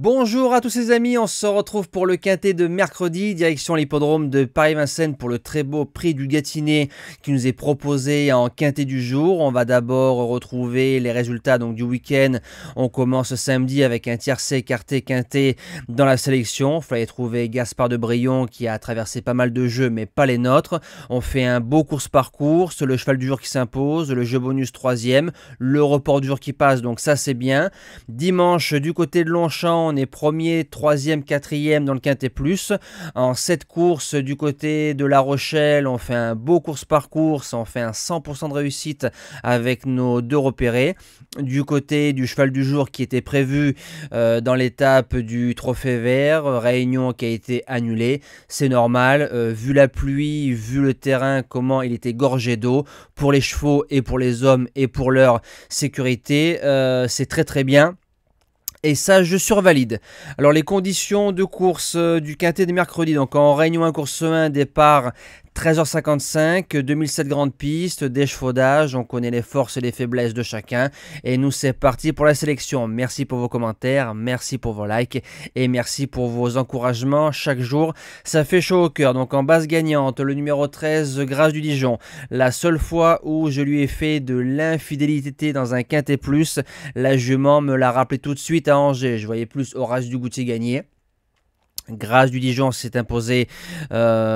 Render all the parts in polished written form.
Bonjour à tous les amis, on se retrouve pour le quintet de mercredi, direction l'hippodrome de Paris-Vincennes pour le très beau prix du Gâtinais qui nous est proposé en quintet du jour. On va d'abord retrouver les résultats du week-end. On commence samedi avec un tiercé écarté quintet dans la sélection. Il fallait trouver Gaspard de Brion qui a traversé pas mal de jeux mais pas les nôtres. On fait un beau course-par-course, le cheval du jour qui s'impose, le jeu bonus 3e, le report du jour qui passe, donc ça c'est bien. Dimanche du côté de Longchamp, on est 1er, 3e, 4e dans le Quintet Plus. En 7 courses du côté de La Rochelle, on fait un beau course par course, on fait un 100% de réussite avec nos deux repérés. Du côté du cheval du jour qui était prévu dans l'étape du Trophée Vert, réunion qui a été annulée, c'est normal, vu la pluie, vu le terrain, comment il était gorgé d'eau, pour les chevaux et pour les hommes et pour leur sécurité, c'est très bien. Et ça, je survalide. Alors, les conditions de course du quintet de mercredi. Donc, en réunion 1, course 1, départ 13h55, 2007 grandes pistes, d'échafaudage. On connaît les forces et les faiblesses de chacun. Et nous, c'est parti pour la sélection. Merci pour vos commentaires, merci pour vos likes et merci pour vos encouragements chaque jour. Ça fait chaud au cœur. Donc, en base gagnante, le numéro 13, Grâce du Dijon. La seule fois où je lui ai fait de l'infidélité dans un quintet plus, la jument me l'a rappelé tout de suite à Angers. Je voyais plus Horace Dugoutier gagner. Grâce du Dijon s'est imposé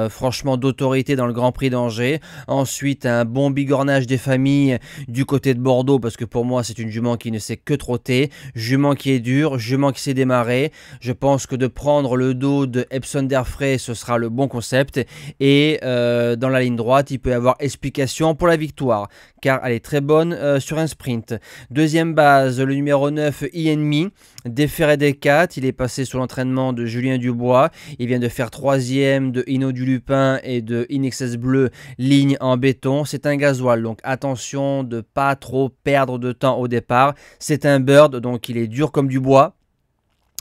franchement d'autorité dans le Grand Prix d'Angers. Ensuite, un bon bigornage des familles du côté de Bordeaux, parce que pour moi, c'est une jument qui ne sait que trotter. Jument qui est dure, jument qui sait démarrer. Je pense que de prendre le dos de Epson d'Airfray, ce sera le bon concept. Et dans la ligne droite, il peut y avoir explication pour la victoire, car elle est très bonne sur un sprint. Deuxième base, le numéro 9, Enemy, déféré des 4. Il est passé sous l'entraînement de Julien Dubois. Il vient de faire 3e de Hino du Lupin et de Inexcess Bleu, ligne en béton. C'est un gasoil, donc attention de pas trop perdre de temps au départ. C'est un bird, donc il est dur comme du bois.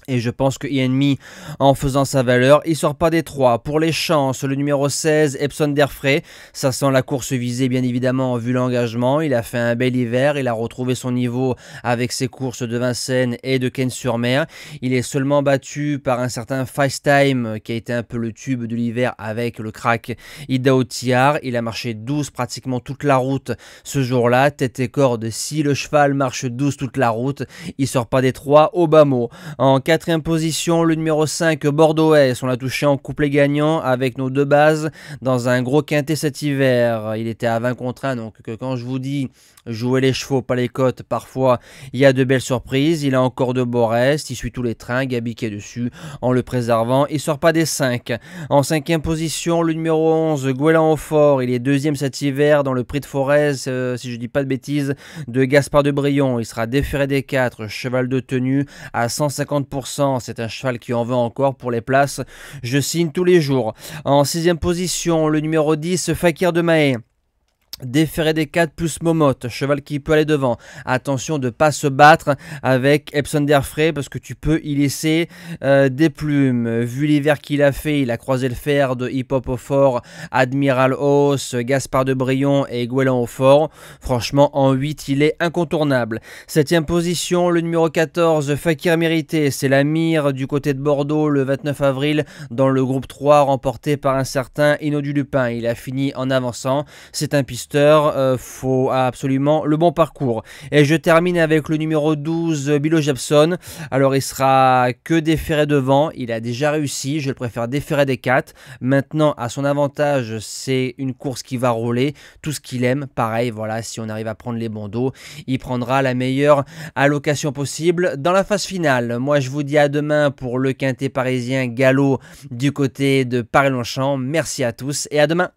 Et je pense que Enemy, en faisant sa valeur, il sort pas des 3. Pour les chances, le numéro 16, Epson d'Airfray, ça sent la course visée bien évidemment vu l'engagement. Il a fait un bel hiver, il a retrouvé son niveau avec ses courses de Vincennes et de Cannes-sur-Mer. Il est seulement battu par un certain FaceTime qui a été un peu le tube de l'hiver avec le crack Iddao Tiar. Il a marché 12 pratiquement toute la route ce jour-là, tête et corde. Si le cheval marche 12 toute la route, il sort pas des 3 au bas mot. En 4e position, le numéro 5, Bordeaux-Est. On l'a touché en couplet gagnant avec nos deux bases dans un gros quintet cet hiver. Il était à 20 contre 1, donc quand je vous dis jouer les chevaux, pas les cotes, parfois il y a de belles surprises. Il a encore de beaux restes, il suit tous les trains, Gabi qui est dessus en le préservant. Il sort pas des 5. En 5e position, le numéro 11, Gouélan au fort. Il est 2e cet hiver dans le prix de Forez, si je dis pas de bêtises, de Gaspard de Brion. Il sera déféré des 4, cheval de tenue à 150%. C'est un cheval qui en veut encore pour les places. Je signe tous les jours. En 6e position, le numéro 10, Fakir de Mahé. Déféré des 4 plus Momotte, cheval qui peut aller devant. Attention de ne pas se battre avec Epson d'Airfray parce que tu peux y laisser des plumes. Vu l'hiver qu'il a fait, il a croisé le fer de Hip Hop au fort, Admiral Hauss, Gaspard de Brion et Gouélan au fort. Franchement, en 8, il est incontournable. 7e position, le numéro 14, Fakir Mérité. C'est la mire du côté de Bordeaux le 29 avril dans le groupe 3 remporté par un certain Hino du Lupin. Il a fini en avançant. C'est un pisteur. Faut absolument le bon parcours. Et je termine avec le numéro 12, Bilo Jepson. Alors il sera que déféré devant, il a déjà réussi, je le préfère déféré des 4. Maintenant à son avantage, c'est une course qui va rouler, tout ce qu'il aime, pareil, voilà, si on arrive à prendre les bons dos, il prendra la meilleure allocation possible dans la phase finale. Moi je vous dis à demain pour le quintet parisien galop du côté de Paris-Longchamp. Merci à tous et à demain.